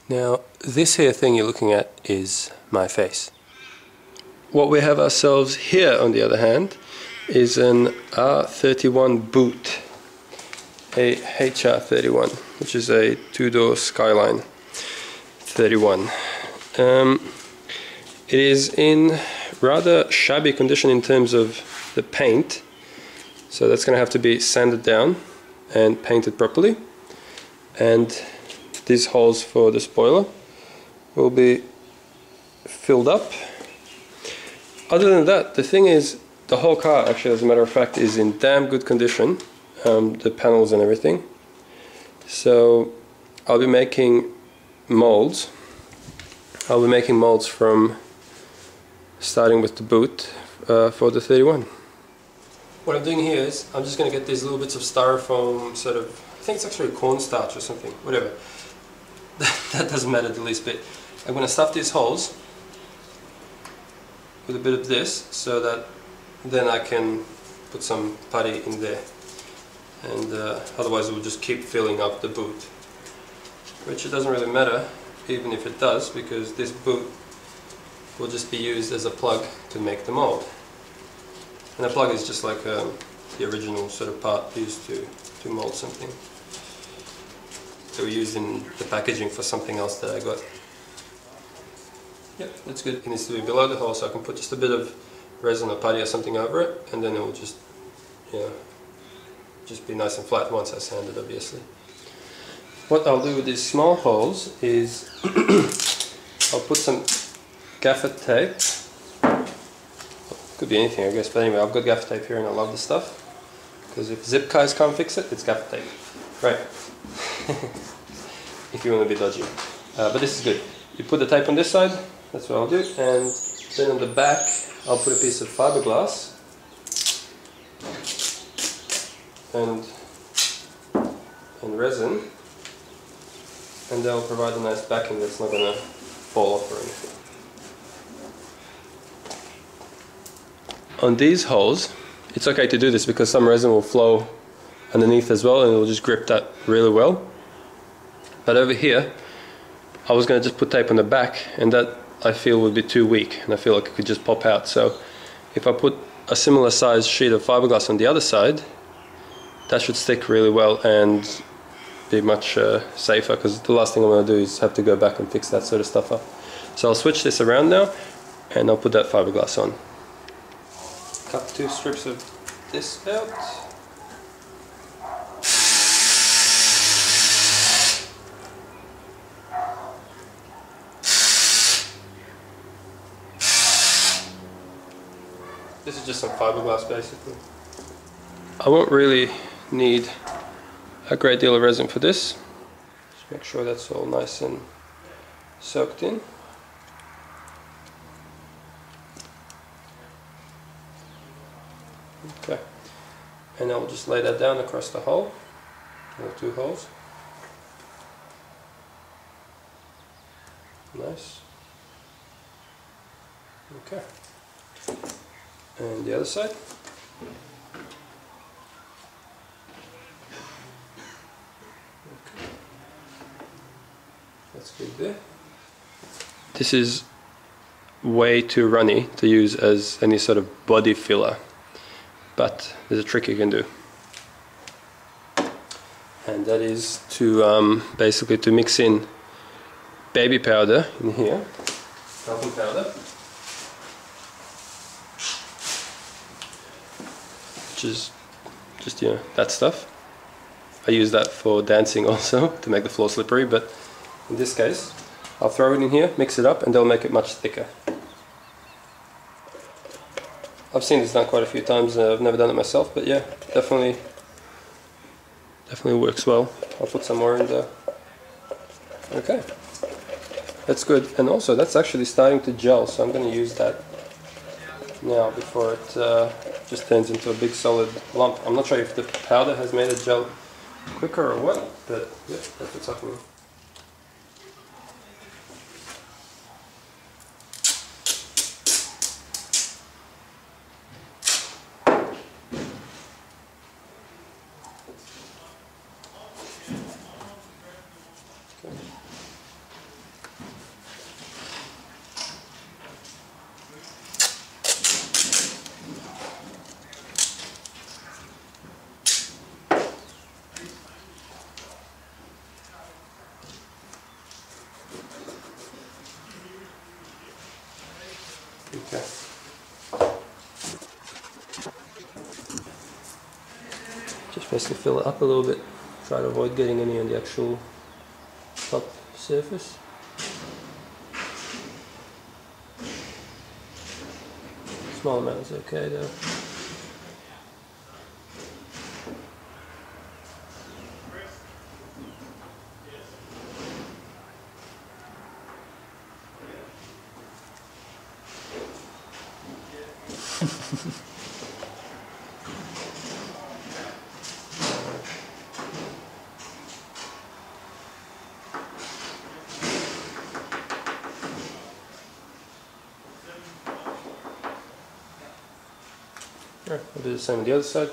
Now, this here thing you're looking at is my face. What we have ourselves here, on the other hand, is an R31 boot, a HR31, which is a two-door Skyline 31. It is in rather shabby condition in terms of the paint, so that's going to have to be sanded down and painted properly, and these holes for the spoiler will be filled up. Other than that, the thing is, the whole car actually, as a matter of fact, is in damn good condition, the panels and everything. So I'll be making molds. I'll be making molds from starting with the boot for the 31. What I'm doing here is I'm just going to get these little bits of styrofoam, sort of, I think it's actually cornstarch or something, whatever. That doesn't matter the least bit. I'm going to stuff these holes with a bit of this, so that then I can put some putty in there, and otherwise it will just keep filling up the boot, which it doesn't really matter even if it does, because this boot will just be used as a plug to make the mold. And the plug is just like the original sort of part used to mold something. They were used in the packaging for something else that I got. Yep, that's good. It needs to be below the hole, so I can put just a bit of resin or putty or something over it, and then it will just, you know, just be nice and flat once I sand it, obviously. What I'll do with these small holes is I'll put some gaffer tape. Could be anything, I guess, but anyway, I've got gaffer tape here and I love this stuff, because if zip ties can't fix it, it's gaffer tape. Right. If you want to be dodgy. But this is good. You put the tape on this side, that's what I'll do, and then on the back I'll put a piece of fiberglass and resin, and they'll provide a nice backing that's not going to fall off or anything. On these holes, it's okay to do this because some resin will flow underneath as well, and it will just grip that really well. But over here, I was going to just put tape on the back, and that I feel would be too weak, and I feel like it could just pop out. So if I put a similar sized sheet of fiberglass on the other side, that should stick really well and be much safer, because the last thing I'm going to do is have to go back and fix that sort of stuff up. So I'll switch this around now, and I'll put that fiberglass on. Cut 2 strips of this out. This is just some fiberglass basically. I won't really need a great deal of resin for this. Just make sure that's all nice and soaked in. Okay, and I'll just lay that down across the hole, or 2 holes. Nice. Okay. And the other side. Okay. That's good there. This is way too runny to use as any sort of body filler, but there's a trick you can do, and that is to basically to mix in baby powder in here, talcum powder, which is just, you know, that stuff. I use that for dancing also to make the floor slippery, but in this case I'll throw it in here, mix it up, and they'll make it much thicker. I've seen this done quite a few times. I've never done it myself, but yeah, definitely works well. I'll put some more in there. Okay, that's good. And also, that's actually starting to gel, so I'm going to use that now before it just turns into a big solid lump. I'm not sure if the powder has made it gel quicker or what, but yeah, that's what's happening. Okay. Just basically fill it up a little bit. Try to avoid getting any on the actual top surface. Small amount is okay though. Alright, I'll do the same on the other side.